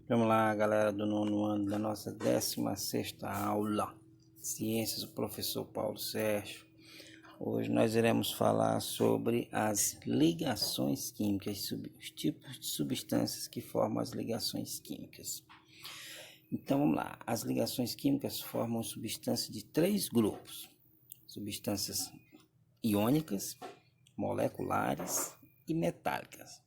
Vamos lá, galera do nono ano da nossa 16ª aula, Ciências, do professor Paulo Sérgio. Hoje nós iremos falar sobre as ligações químicas, os tipos de substâncias que formam as ligações químicas. Então vamos lá, as ligações químicas formam substâncias de três grupos: substâncias iônicas, moleculares e metálicas.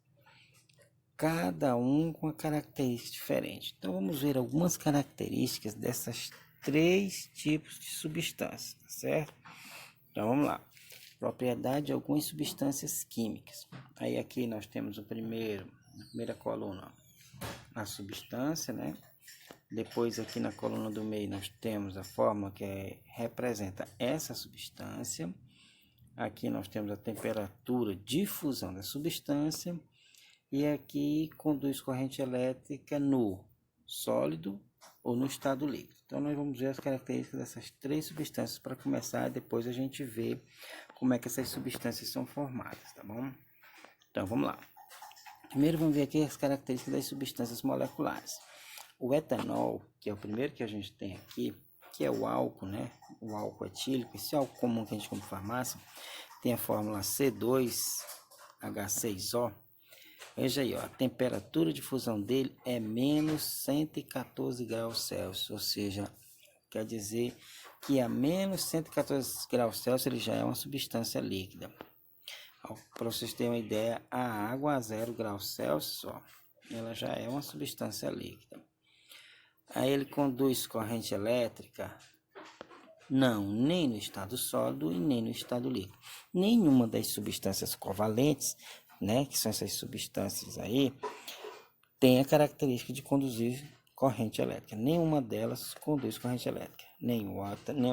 Cada um com uma característica diferente. Então vamos ver algumas características dessas três tipos de substâncias, tá certo? Então vamos lá. Propriedade de algumas substâncias químicas. Aí aqui nós temos na primeira coluna, a substância, né? Depois aqui na coluna do meio nós temos a fórmula que representa essa substância. Aqui nós temos a temperatura de fusão da substância. E aqui conduz corrente elétrica no sólido ou no estado líquido. Então nós vamos ver as características dessas três substâncias para começar, e depois a gente vê como é que essas substâncias são formadas, tá bom? Então vamos lá. Primeiro vamos ver aqui as características das substâncias moleculares. O etanol, que é o primeiro que a gente tem aqui, que é o álcool, né? O álcool etílico, esse álcool comum que a gente compra em farmácia, tem a fórmula C2H6O. Veja aí, ó, a temperatura de fusão dele é menos 114 graus Celsius, ou seja, quer dizer que a menos 114 graus Celsius ele já é uma substância líquida. Para vocês terem uma ideia, a água a 0 graus Celsius, ó, ela já é uma substância líquida. Aí ele conduz corrente elétrica? Não, nem no estado sólido e nem no estado líquido. Nenhuma das substâncias covalentes, né, que são essas substâncias aí, tem a característica de conduzir corrente elétrica. Nenhuma delas conduz corrente elétrica. Nem o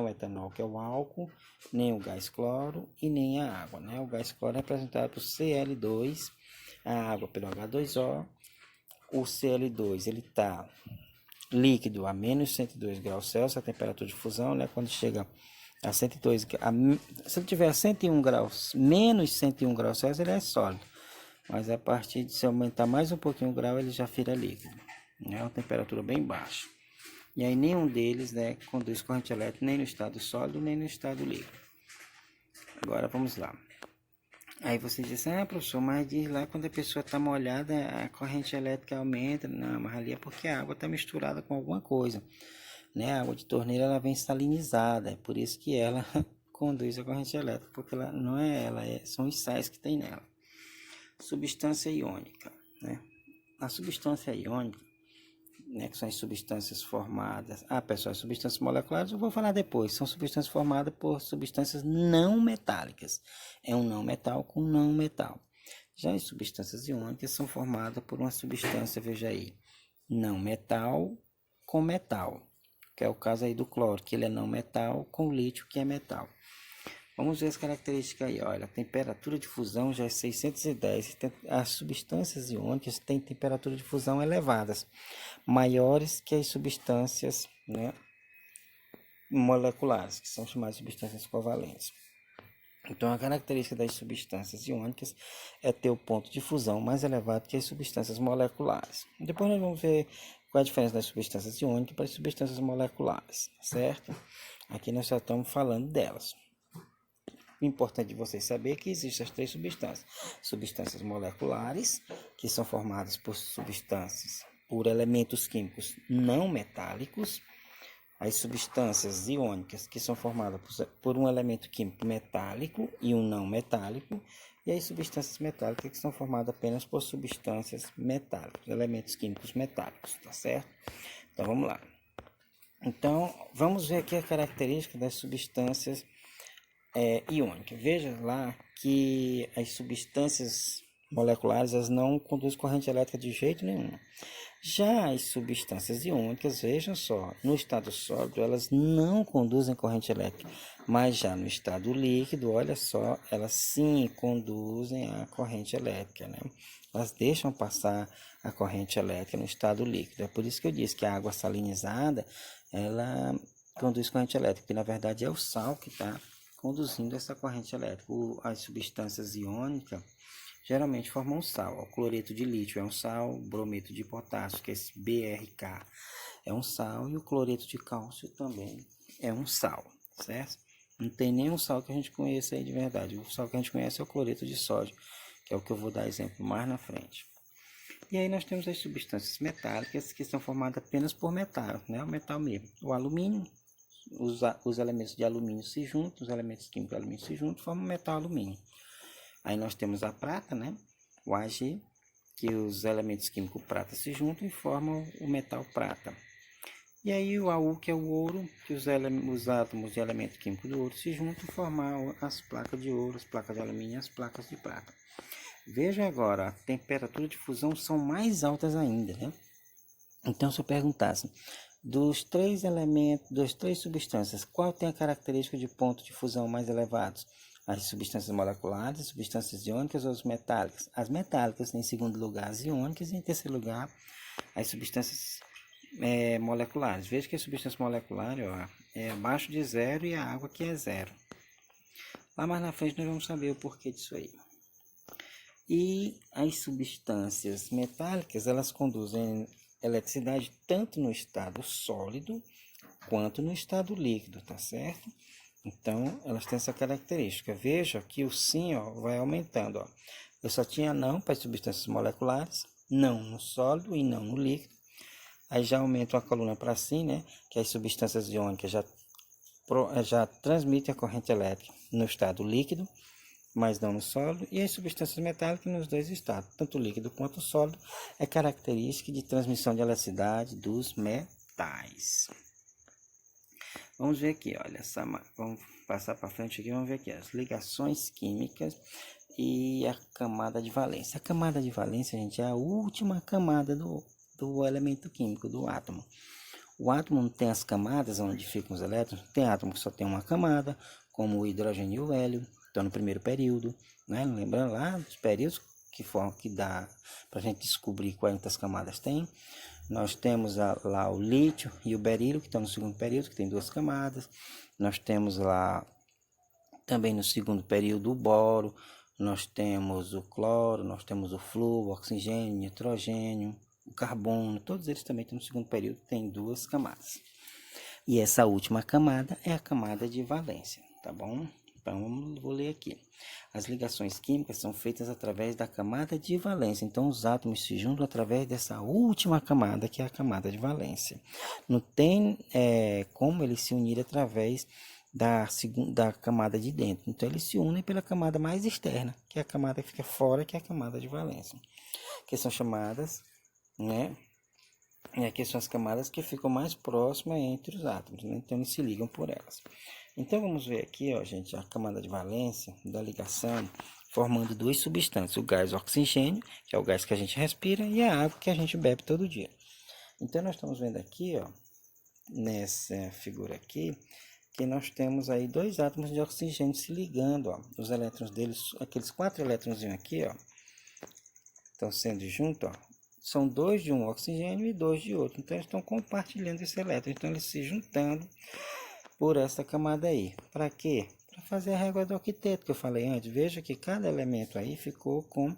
etanol, que é o álcool, nem o gás cloro e nem a água, né? O gás cloro é representado por Cl2, a água pelo H2O. O Cl2 ele está líquido a menos 102 graus Celsius, a temperatura de fusão, né? Quando chega a 102, se ele tiver a 101 graus, menos 101 graus Celsius, ele é sólido. Mas a partir de se aumentar mais um pouquinho o grau, ele já vira líquido, né? Uma temperatura bem baixa. E aí nenhum deles, né, conduz corrente elétrica nem no estado sólido, nem no estado líquido. Agora vamos lá. Aí você diz, professor, mas diz lá quando a pessoa está molhada, a corrente elétrica aumenta. Não, mas ali é porque a água está misturada com alguma coisa, né? A água de torneira ela vem salinizada, é por isso que ela conduz a corrente elétrica, porque ela não é ela, são os sais que tem nela. Substância iônica, né? A substância iônica, né, que são as substâncias formadas... pessoal, as substâncias moleculares eu vou falar depois. São substâncias formadas por substâncias não metálicas. É um não metal com não metal. Já as substâncias iônicas são formadas por uma substância, veja aí, não metal com metal, que é o caso aí do cloro, que ele é não metal com lítio, que é metal. Vamos ver as características aí. Olha, a temperatura de fusão já é 610. As substâncias iônicas têm temperatura de fusão elevadas, maiores que as substâncias, né, moleculares, que são chamadas de substâncias covalentes. Então, a característica das substâncias iônicas é ter o ponto de fusão mais elevado que as substâncias moleculares. Depois nós vamos ver qual é a diferença das substâncias iônicas para as substâncias moleculares, certo? Aqui nós só estamos falando delas. O importante de vocês saber é que existem as três substâncias. Substâncias moleculares, que são formadas por elementos químicos não metálicos. As substâncias iônicas, que são formadas por um elemento químico metálico e um não metálico. E as substâncias metálicas, que são formadas apenas por substâncias metálicas, elementos químicos metálicos, tá certo? Então, vamos lá. Então, vamos ver aqui a característica das substâncias iônica. Veja lá que as substâncias moleculares elas não conduzem corrente elétrica de jeito nenhum. Já as substâncias iônicas, vejam só, no estado sólido elas não conduzem corrente elétrica, mas já no estado líquido, olha só, elas sim conduzem a corrente elétrica, né? Elas deixam passar a corrente elétrica no estado líquido. É por isso que eu disse que a água salinizada, ela conduz corrente elétrica, porque na verdade é o sal que está conduzindo essa corrente elétrica. As substâncias iônicas geralmente formam um sal. O cloreto de lítio é um sal, o brometo de potássio, que é esse BRK, é um sal, e o cloreto de cálcio também é um sal, certo? Não tem nenhum sal que a gente conheça aí de verdade. O sal que a gente conhece é o cloreto de sódio, que é o que eu vou dar exemplo mais na frente. E aí nós temos as substâncias metálicas, que são formadas apenas por metal, né? O metal mesmo. O alumínio, os elementos de alumínio se juntam, os elementos químicos de alumínio se juntam, formam o metal alumínio. Aí nós temos a prata, né? O Ag, que os elementos químicos prata se juntam e formam o metal prata. E aí o Au, que é o ouro, que os átomos de elemento químico do ouro se juntam e formam as placas de ouro, as placas de alumínio e as placas de prata. Veja agora, a temperatura de fusão são mais altas ainda, né? Então, se eu perguntasse, dos três elementos, das três substâncias, qual tem a característica de ponto de fusão mais elevados? As substâncias moleculares, as substâncias iônicas ou as metálicas? As metálicas, em segundo lugar, as iônicas, e em terceiro lugar, as substâncias moleculares. Veja que a substância molecular é abaixo de zero e a água que é zero. Lá mais na frente nós vamos saber o porquê disso aí. E as substâncias metálicas, elas conduzem eletricidade tanto no estado sólido quanto no estado líquido, tá certo? Então, elas têm essa característica. Veja que o sim vai aumentando. Eu só tinha não para as substâncias moleculares, não no sólido e não no líquido. Aí já aumento a coluna para sim, né? Que as substâncias iônicas já transmitem a corrente elétrica no estado líquido, mas não no sólido, e as substâncias metálicas nos dois estados, tanto líquido quanto sólido, é característica de transmissão de eletricidade dos metais. Vamos ver aqui, olha, vamos passar para frente aqui, vamos ver aqui as ligações químicas e a camada de valência. A camada de valência, gente, é a última camada do elemento químico, do átomo. O átomo não tem as camadas onde ficam os elétrons, tem átomo que só tem uma camada, como o hidrogênio e o hélio, estão no primeiro período, né? Lembrando lá dos períodos que dá para a gente descobrir quantas camadas tem. Nós temos lá o lítio e o berílio, que estão no segundo período, que tem duas camadas. Nós temos lá também no segundo período o boro, nós temos o cloro, nós temos o flúor, o oxigênio, o nitrogênio, o carbono, todos eles também estão no segundo período, tem duas camadas. E essa última camada é a camada de valência, tá bom? Então, vou ler aqui. As ligações químicas são feitas através da camada de valência. Então, os átomos se juntam através dessa última camada, que é a camada de valência. Não tem como eles se unirem através da camada de dentro. Então, eles se unem pela camada mais externa, que é a camada que fica fora, que é a camada de valência. Que são chamadas, né? Aqui são as camadas que ficam mais próximas entre os átomos, né? Então eles se ligam por elas. Então vamos ver aqui, ó, gente, a camada de valência da ligação, formando duas substâncias, o gás oxigênio, que é o gás que a gente respira, e a água que a gente bebe todo dia. Então nós estamos vendo aqui, ó, nessa figura aqui, que nós temos aí dois átomos de oxigênio se ligando, ó. Os elétrons deles, aqueles 4 elétrons aqui, ó, estão sendo juntos, ó. São 2 de um oxigênio e 2 de outro. Então, eles estão compartilhando esse elétron. Então, eles se juntando por essa camada aí. Para quê? Para fazer a régua do octeto que eu falei antes. Veja que cada elemento aí ficou com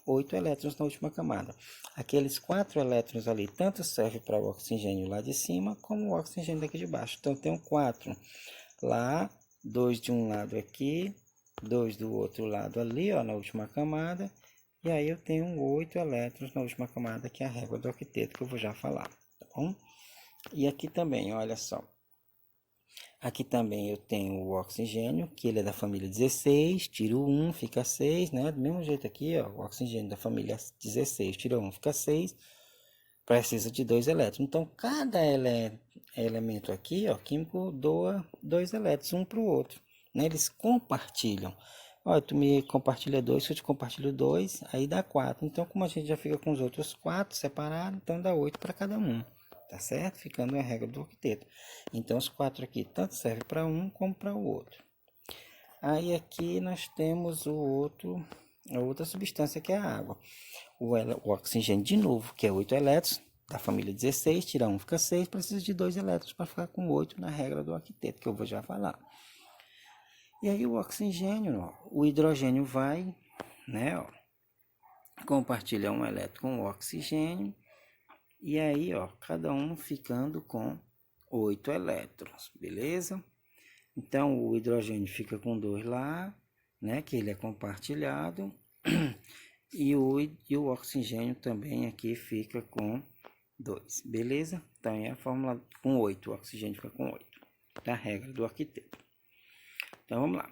8 elétrons na última camada. Aqueles 4 elétrons ali, tanto serve para o oxigênio lá de cima, como o oxigênio daqui de baixo. Então, tem 4 lá, 2 de um lado aqui, 2 do outro lado ali, ó, na última camada. E aí eu tenho 8 elétrons na última camada, que é a régua do octeto, que eu vou já falar, tá bom? E aqui também, olha só. Aqui também eu tenho o oxigênio, que ele é da família 16, tiro 1, fica 6, né? Do mesmo jeito aqui, ó, o oxigênio da família 16, tiro 1, fica 6. Precisa de 2 elétrons. Então, cada elemento aqui, ó, químico, doa 2 elétrons, um para o outro, né? Eles compartilham. Olha, tu me compartilha 2, se eu te compartilho 2, aí dá 4. Então, como a gente já fica com os outros 4 separados, então dá 8 para cada um, tá certo? Ficando a regra do octeto. Então, os 4 aqui tanto serve para um como para o outro. Aí aqui nós temos a outra substância, que é a água. O oxigênio de novo, que é 8 elétrons, da família 16, tira 1, fica 6, precisa de 2 elétrons para ficar com 8 na regra do octeto, que eu vou já falar. E aí o oxigênio, ó, o hidrogênio vai, né, ó, compartilha um elétron com o oxigênio, e aí, ó, cada um ficando com 8 elétrons, beleza? Então, o hidrogênio fica com 2 lá, né, que ele é compartilhado, e o oxigênio também aqui fica com 2, beleza? Então, é a fórmula com 8, o oxigênio fica com 8, da regra do arquiteto. Então, vamos lá.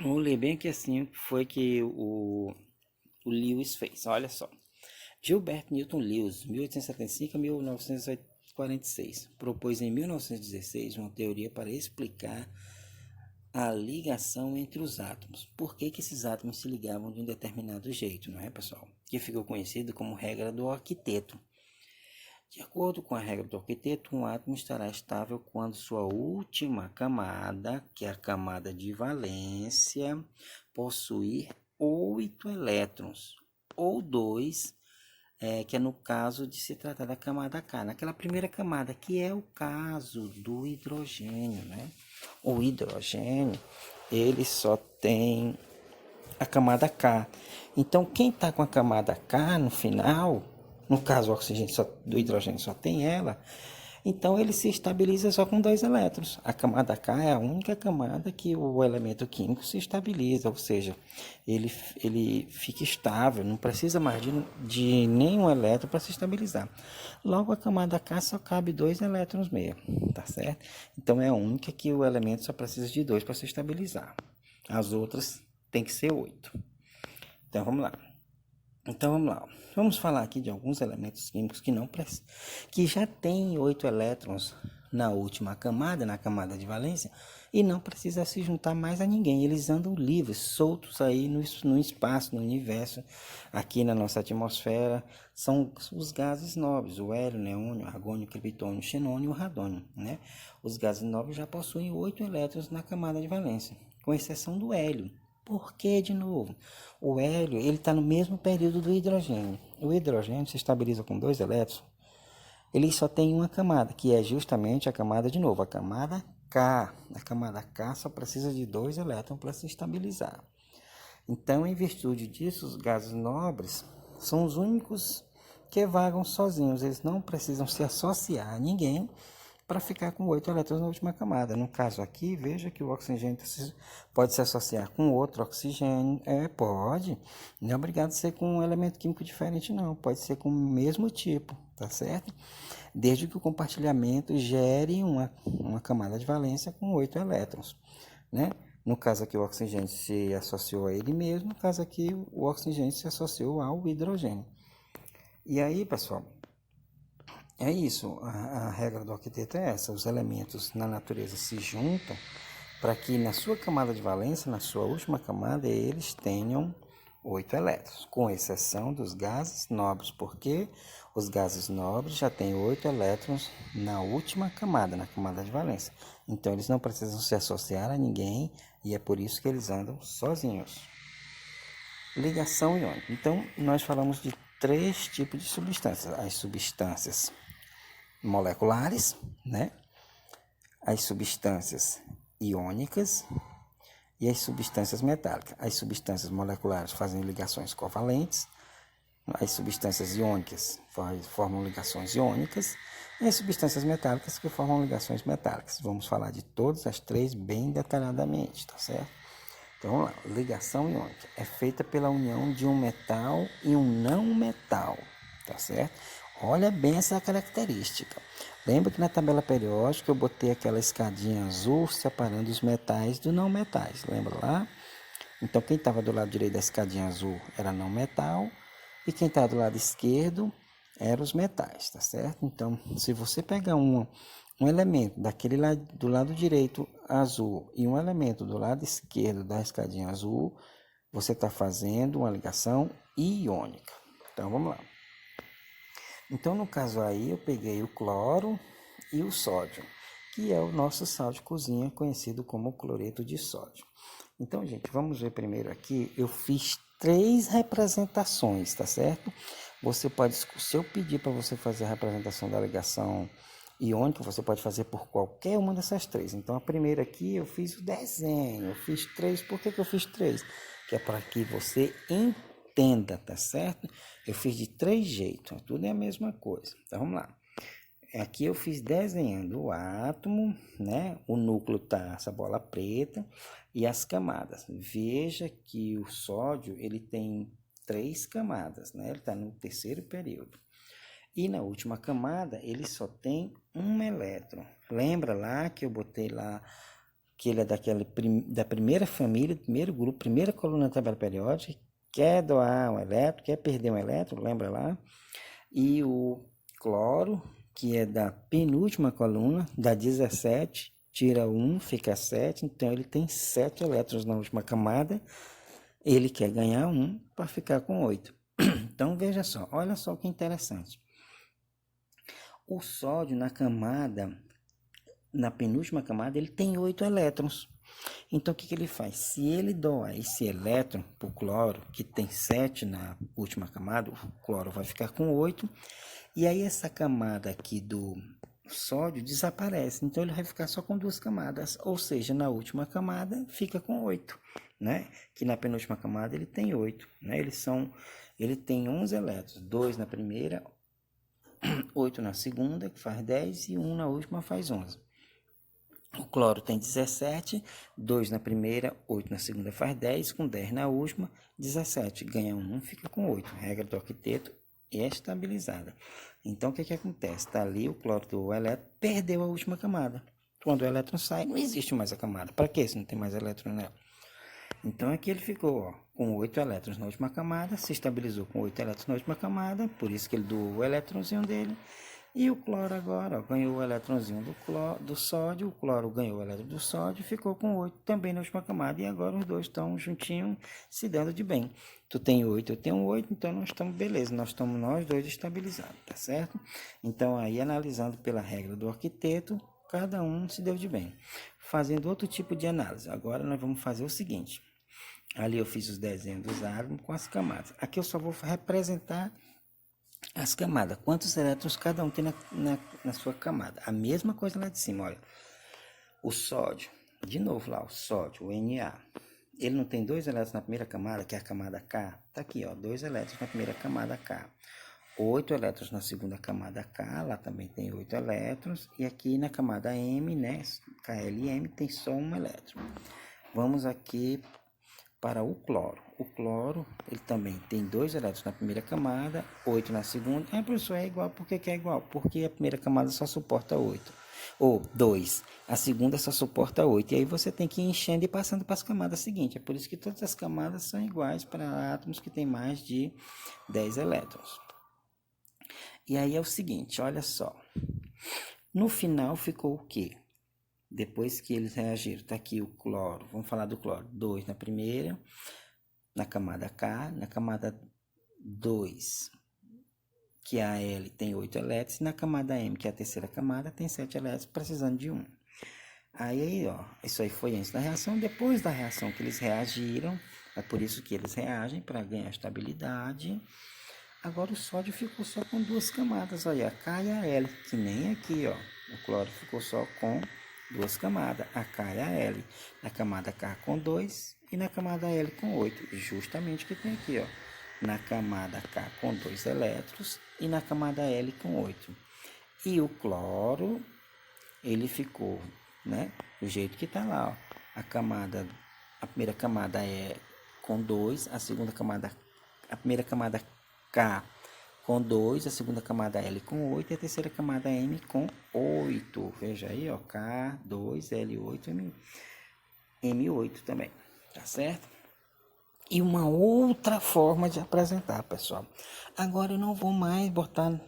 Vamos ler bem que assim foi que o Lewis fez, olha só. Gilbert Newton Lewis, 1875 a 1946, propôs em 1916 uma teoria para explicar a ligação entre os átomos. Por que esses átomos se ligavam de um determinado jeito, não é, pessoal? Que ficou conhecido como regra do octeto. De acordo com a regra do octeto, um átomo estará estável quando sua última camada, que é a camada de valência, possuir 8 elétrons, ou 2, que é no caso de se tratar da camada K, naquela primeira camada, que é o caso do hidrogênio, né? O hidrogênio, ele só tem a camada K. Então, quem está com a camada K no final, no caso o oxigênio do hidrogênio só tem ela, então ele se estabiliza só com 2 elétrons. A camada K é a única camada que o elemento químico se estabiliza, ou seja, ele fica estável, não precisa mais de nenhum elétron para se estabilizar. Logo, a camada K só cabe 2 elétrons mesmo, tá certo? Então é a única que o elemento só precisa de 2 para se estabilizar. As outras tem que ser 8. Então vamos lá. Vamos falar aqui de alguns elementos químicos que já têm 8 elétrons na última camada, na camada de valência, e não precisa se juntar mais a ninguém. Eles andam livres, soltos aí no espaço, no universo, aqui na nossa atmosfera. São os gases nobres, o hélio, neônio, argônio, criptônio, xenônio e o radônio, né? Os gases nobres já possuem 8 elétrons na camada de valência, com exceção do hélio. Por que, de novo? O hélio ele está no mesmo período do hidrogênio. O hidrogênio se estabiliza com 2 elétrons. Ele só tem uma camada, que é justamente a camada, de novo, a camada K. A camada K só precisa de 2 elétrons para se estabilizar. Então, em virtude disso, os gases nobres são os únicos que vagam sozinhos. Eles não precisam se associar a ninguém para ficar com 8 elétrons na última camada. No caso aqui, veja que o oxigênio pode se associar com outro oxigênio. Pode. Não é obrigado a ser com um elemento químico diferente, não. Pode ser com o mesmo tipo, tá certo? Desde que o compartilhamento gere uma camada de valência com 8 elétrons, né? No caso aqui, o oxigênio se associou a ele mesmo. No caso aqui, o oxigênio se associou ao hidrogênio. E aí, pessoal, é isso, a regra do octeto é essa, os elementos na natureza se juntam para que na sua camada de valência, na sua última camada, eles tenham 8 elétrons, com exceção dos gases nobres, porque os gases nobres já têm 8 elétrons na última camada, na camada de valência. Então, eles não precisam se associar a ninguém e é por isso que eles andam sozinhos. Ligação iônica. Então, nós falamos de 3 tipos de substâncias. As substâncias moleculares, né? As substâncias iônicas e as substâncias metálicas. As substâncias moleculares fazem ligações covalentes, as substâncias iônicas formam ligações iônicas e as substâncias metálicas que formam ligações metálicas. Vamos falar de todas as 3 bem detalhadamente, tá certo? Então, vamos lá. Ligação iônica é feita pela união de um metal e um não metal, tá certo? Olha bem essa característica. Lembra que na tabela periódica eu botei aquela escadinha azul separando os metais dos não metais, lembra lá? Então, quem estava do lado direito da escadinha azul era não metal e quem estava do lado esquerdo eram os metais, tá certo? Então, se você pegar um elemento daquele lado, do lado direito azul e um elemento do lado esquerdo da escadinha azul, você está fazendo uma ligação iônica. Então, vamos lá. Então, no caso aí, eu peguei o cloro e o sódio, que é o nosso sal de cozinha, conhecido como cloreto de sódio. Então, gente, vamos ver primeiro aqui. Eu fiz 3 representações, tá certo? Você pode, se eu pedir para você fazer a representação da ligação iônica, você pode fazer por qualquer uma dessas 3. Então, a primeira aqui eu fiz o desenho, eu fiz 3. Por que eu fiz 3? Que é para que você entenda entenda, tá certo? Eu fiz de 3 jeitos, tudo é a mesma coisa. Então, vamos lá. Aqui eu fiz desenhando o átomo, né? O núcleo tá essa bola preta e as camadas. Veja que o sódio, ele tem 3 camadas, né? Ele está no terceiro período. E na última camada, ele só tem um elétron. Lembra lá que eu botei lá que ele é da primeira família, primeiro grupo, primeira coluna da tabela periódica, quer doar um elétron, quer perder um elétron, lembra lá? E o cloro, que é da penúltima coluna, dá 17, tira 1, fica 7, então ele tem 7 elétrons na última camada, ele quer ganhar 1 para ficar com 8. Então veja só, olha só que interessante. O sódio na penúltima camada, ele tem 8 elétrons. Então o que ele faz? Se ele doar esse elétron para o cloro, que tem 7 na última camada, o cloro vai ficar com 8, e aí essa camada aqui do sódio desaparece, então ele vai ficar só com 2 camadas, ou seja, na última camada fica com 8, né? Que na penúltima camada ele tem 8, né? Ele tem 11 elétrons, 2 na primeira, 8 na segunda, que faz 10, e 1 na última faz 11. O cloro tem 17, 2 na primeira, 8 na segunda faz 10, com 10 na última, 17. Ganha 1, fica com 8. Regra do octeto estabilizada. Então, o que acontece? Está ali o cloro do elétron, perdeu a última camada. Quando o elétron sai, não existe mais a camada. Para que se não tem mais elétron nela? Então, aqui ele ficou com 8 elétrons na última camada, se estabilizou com 8 elétrons na última camada, por isso que ele doou o elétronzinho dele. E o cloro agora ganhou o elétronzinho do sódio, o cloro ganhou o elétron do sódio, ficou com 8 também na última camada, e agora os dois estão juntinhos, se dando de bem. Tu tem 8, eu tenho 8, então nós estamos beleza, nós estamos nós dois estabilizados, tá certo? Então aí, analisando pela regra do octeto, cada um se deu de bem. Fazendo outro tipo de análise, agora nós vamos fazer o seguinte. Ali eu fiz os desenhos dos átomos com as camadas. Aqui eu só vou representar as camadas, quantos elétrons cada um tem na sua camada. A mesma coisa lá de cima, olha. O sódio, de novo lá, o sódio, o Na. Ele não tem 2 elétrons na primeira camada, que é a camada K? Tá aqui, ó, 2 elétrons na primeira camada K. 8 elétrons na segunda camada K, lá também tem 8 elétrons. E aqui na camada M, né, KLM, tem só 1 elétron. Vamos aqui para o cloro. O cloro, ele também tem 2 elétrons na primeira camada, 8 na segunda. Professor, é igual. Por que é igual? Porque a primeira camada só suporta 8. Ou 2. A segunda só suporta 8. E aí você tem que ir enchendo e passando para as camadas seguintes. É por isso que todas as camadas são iguais para átomos que têm mais de 10 elétrons. E aí é o seguinte, olha só. No final ficou o quê? Depois que eles reagiram, tá aqui o cloro, vamos falar do cloro, 2 na primeira, na camada K, na camada 2, que é a L, tem 8 elétrons, e na camada M, que é a terceira camada, tem 7 elétrons, precisando de 1. Aí, ó, isso aí foi antes da reação, depois da reação que eles reagiram, é por isso que eles reagem, para ganhar estabilidade. Agora o sódio ficou só com 2 camadas, olha, a K e a L, que nem aqui, ó, o cloro ficou só com 2 camadas, a K e a L, na camada K com 2 e na camada L com 8, justamente o que tem aqui, ó, na camada K com 2 elétrons e na camada L com 8. E o cloro, ele ficou, né, do jeito que tá lá, ó, a primeira camada é com 2, a primeira camada K com 2, a segunda camada L com 8 e a terceira camada M com 8. Veja aí, ó, K2, L8, M8 também, tá certo? E uma outra forma de apresentar, pessoal. Agora eu não vou mais botar,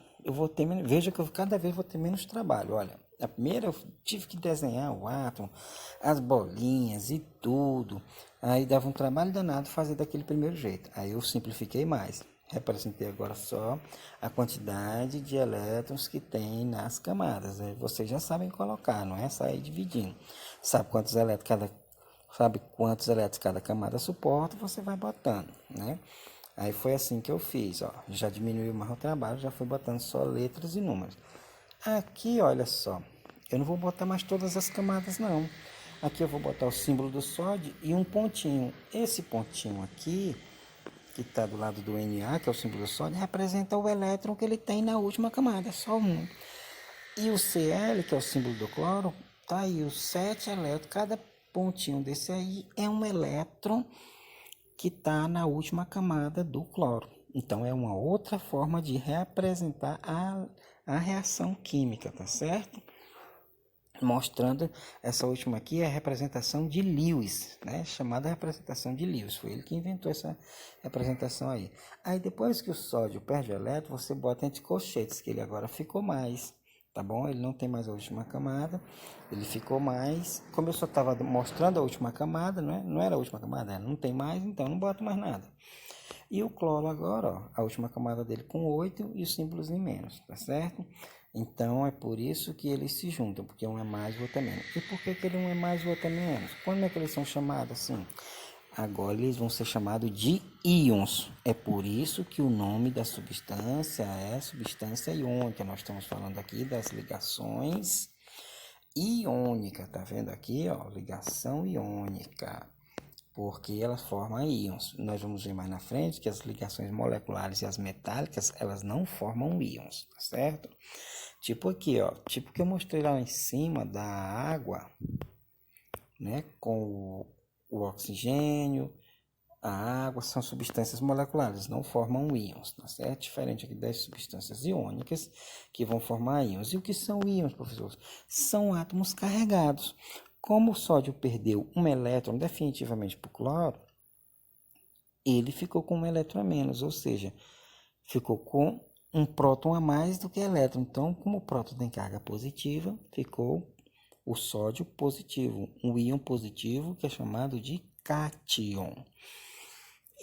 veja que eu cada vez vou ter menos trabalho, olha. A primeira eu tive que desenhar o átomo, as bolinhas e tudo. Aí dava um trabalho danado fazer daquele primeiro jeito. Aí eu simplifiquei mais. Representei agora só a quantidade de elétrons que tem nas camadas. Aí vocês já sabem colocar, não é sair dividindo. Sabe quantos elétrons cada camada suporta, você vai botando, né? Aí foi assim que eu fiz, ó. Já diminuiu mais o trabalho, já fui botando só letras e números. Aqui, olha só, eu não vou botar mais todas as camadas, não. Aqui eu vou botar o símbolo do sódio e um pontinho. Esse pontinho aqui que está do lado do Na, que é o símbolo do sódio, representa o elétron que ele tem na última camada, só um. E o Cl, que é o símbolo do cloro, tá aí os 7 elétrons, cada pontinho desse aí é um elétron que está na última camada do cloro. Então é uma outra forma de representar a reação química, tá certo? Mostrando essa última aqui é a representação de Lewis, né? Chamada representação de Lewis. Foi ele que inventou essa representação aí. Aí depois que o sódio perde o elétron, você bota entre colchetes, que ele agora ficou mais, tá bom? Ele não tem mais a última camada, ele ficou mais. Como eu só estava mostrando a última camada, né? Não era a última camada, não tem mais, então não boto mais nada. E o cloro agora, ó, a última camada dele com 8 e os símbolos em menos, tá certo? Então é por isso que eles se juntam, porque um é mais e o outro é menos. E por que ele um é mais e o outro é menos? Quando é que eles são chamados assim? Agora eles vão ser chamados de íons. É por isso que o nome da substância é substância iônica. Nós estamos falando aqui das ligações iônicas, tá vendo aqui, ó? Ligação iônica. Porque elas formam íons. Nós vamos ver mais na frente que as ligações moleculares e as metálicas, elas não formam íons, tá certo? Tipo aqui, ó, tipo que eu mostrei lá em cima da água, né, com o oxigênio, a água são substâncias moleculares, não formam íons, tá certo? Diferente aqui das substâncias iônicas que vão formar íons. E o que são íons, professor? São átomos carregados. Como o sódio perdeu um elétron definitivamente para o cloro, ele ficou com um elétron a menos, ou seja, ficou com um próton a mais do que elétron. Então, como o próton tem carga positiva, ficou o sódio positivo, um íon positivo que é chamado de cátion.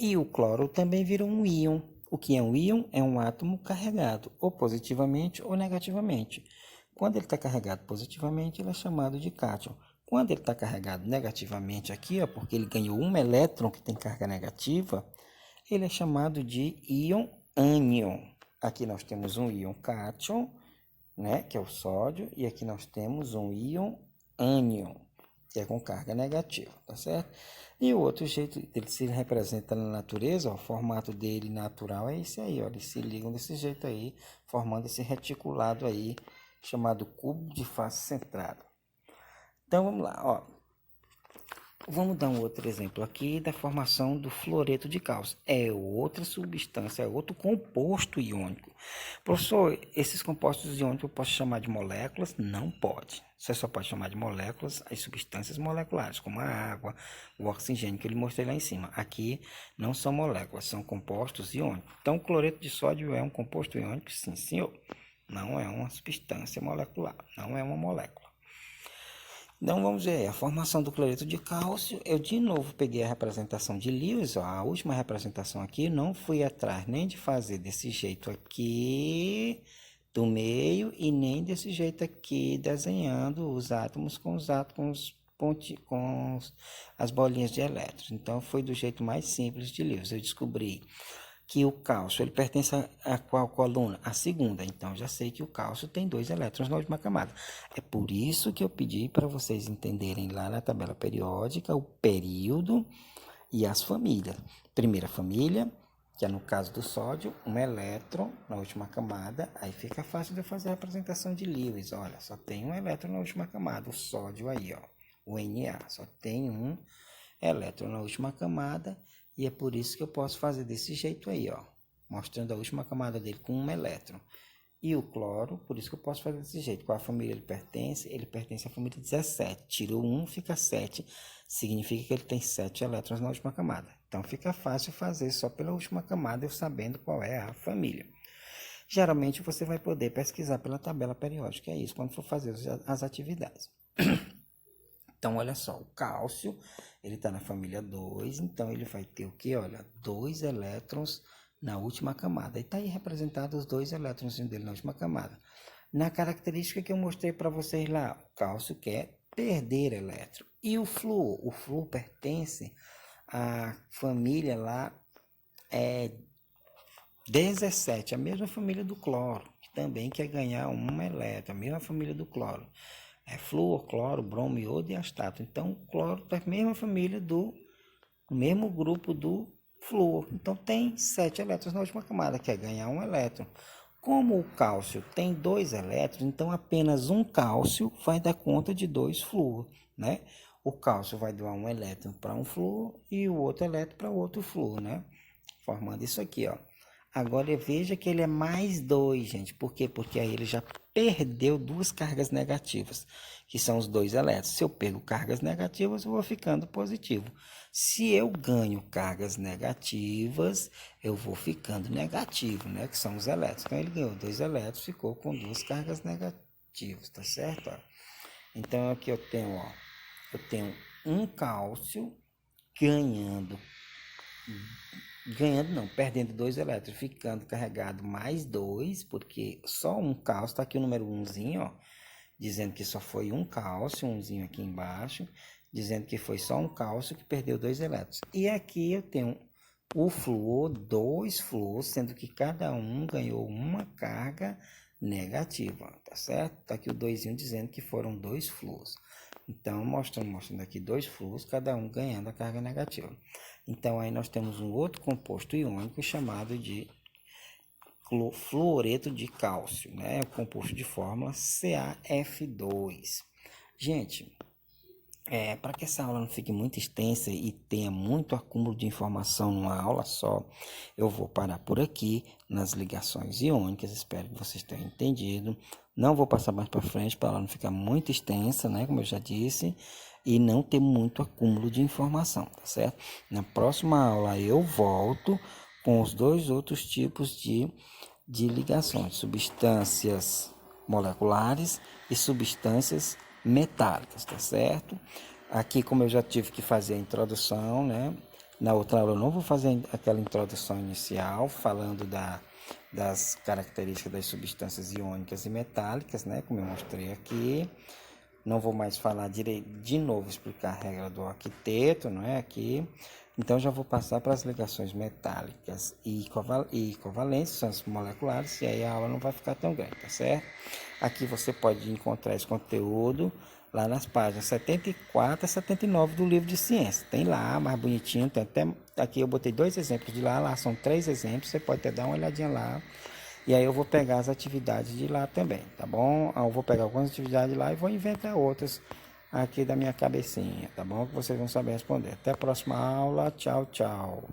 E o cloro também virou um íon. O que é um íon? É um átomo carregado, ou positivamente ou negativamente. Quando ele está carregado positivamente, ele é chamado de cátion. Quando ele está carregado negativamente aqui, ó, porque ele ganhou um elétron que tem carga negativa, ele é chamado de íon ânion. Aqui nós temos um íon cátion, né, que é o sódio, e aqui nós temos um íon ânion, que é com carga negativa, tá certo? E o outro jeito dele se representa na natureza, ó, o formato dele natural é esse aí, ó, eles se ligam desse jeito aí, formando esse reticulado aí, chamado cubo de face centrado. Então vamos lá, ó. Vamos dar um outro exemplo aqui da formação do fluoreto de cálcio. É outra substância, é outro composto iônico. Professor, esses compostos iônicos eu posso chamar de moléculas? Não pode. Você só pode chamar de moléculas as substâncias moleculares, como a água, o oxigênio que eu lhe mostrei lá em cima. Aqui não são moléculas, são compostos iônicos. Então, o cloreto de sódio é um composto iônico? Sim, senhor. Não é uma substância molecular, não é uma molécula. Então vamos ver, a formação do cloreto de cálcio, eu de novo peguei a representação de Lewis, ó, a última representação aqui, não fui atrás nem de fazer desse jeito aqui do meio e nem desse jeito aqui desenhando os átomos com os átomos com as bolinhas de elétrons. Então foi do jeito mais simples de Lewis, eu descobri que o cálcio ele pertence a qual coluna? A segunda. Então, já sei que o cálcio tem 2 elétrons na última camada. É por isso que eu pedi para vocês entenderem lá na tabela periódica o período e as famílias. Primeira família, que é no caso do sódio, um elétron na última camada. Aí fica fácil de eu fazer a representação de Lewis. Olha, só tem um elétron na última camada. O sódio aí, ó, o Na, só tem um elétron na última camada. E é por isso que eu posso fazer desse jeito aí, ó, mostrando a última camada dele com um elétron. E o cloro, por isso que eu posso fazer desse jeito. Qual a família ele pertence? Ele pertence à família 17. Tirou 1, fica 7. Significa que ele tem 7 elétrons na última camada. Então fica fácil fazer só pela última camada, eu sabendo qual é a família. Geralmente você vai poder pesquisar pela tabela periódica, é isso, quando for fazer as atividades. Então, olha só, o cálcio, ele está na família 2, então ele vai ter o que? Olha, 2 elétrons na última camada. E está aí representado os 2 elétrons dele na última camada. Na característica que eu mostrei para vocês lá, o cálcio quer perder elétron. E o flúor pertence à família lá, 17, a mesma família do cloro, que também quer ganhar um elétron, a mesma família do cloro. É flúor, cloro, bromo, iodo e astato. Então, o cloro está na mesma família no mesmo grupo do flúor. Então tem 7 elétrons na última camada, quer ganhar um elétron. Como o cálcio tem 2 elétrons, então apenas um cálcio vai dar conta de 2 flúor, né? O cálcio vai doar um elétron para um flúor e o outro elétron para outro flúor, né? Formando isso aqui, ó. Agora veja que ele é mais 2, gente. Por quê? Porque aí ele já perdeu 2 cargas negativas, que são os 2 elétrons. Se eu pego cargas negativas, eu vou ficando positivo. Se eu ganho cargas negativas, eu vou ficando negativo, né? Que são os elétrons. Então ele ganhou 2 elétrons, ficou com 2 cargas negativas, tá certo? Ó. Então aqui eu tenho um cálcio ganhando não, perdendo 2 elétrons, ficando carregado mais 2, porque só um cálcio, tá aqui o número 1zinho, ó, dizendo que só foi um cálcio, umzinho aqui embaixo, dizendo que foi só um cálcio que perdeu 2 elétrons. E aqui eu tenho o flúor, 2 flúor, sendo que cada um ganhou uma carga negativa, tá certo? Tá aqui o 2zinho dizendo que foram 2 flúors. Então, mostrando aqui 2 flúors, cada um ganhando a carga negativa. Então, aí nós temos um outro composto iônico chamado de fluoreto de cálcio, né? O composto de fórmula CaF2. Gente, para que essa aula não fique muito extensa e tenha muito acúmulo de informação numa aula só, eu vou parar por aqui nas ligações iônicas. Espero que vocês tenham entendido. Não vou passar mais para frente para ela não ficar muito extensa, né? Como eu já disse, e não ter muito acúmulo de informação, tá certo? Na próxima aula eu volto com os 2 outros tipos de ligações: substâncias moleculares e substâncias metálicas, tá certo? Aqui, como eu já tive que fazer a introdução, né? Na outra aula eu não vou fazer aquela introdução inicial falando das características das substâncias iônicas e metálicas, né? Como eu mostrei aqui. Não vou mais falar de novo, explicar a regra do octeto, não é? Aqui. Então, já vou passar para as ligações metálicas e covalentes, são as moleculares, e aí a aula não vai ficar tão grande, tá certo? Aqui você pode encontrar esse conteúdo lá nas páginas 74 a 79 do livro de ciência. Tem lá, mais bonitinho, tem até... Aqui eu botei 2 exemplos de lá são 3 exemplos, você pode até dar uma olhadinha lá. E aí eu vou pegar as atividades de lá também, tá bom? Eu vou pegar algumas atividades de lá e vou inventar outras aqui da minha cabecinha, tá bom? Que vocês vão saber responder. Até a próxima aula. Tchau, tchau.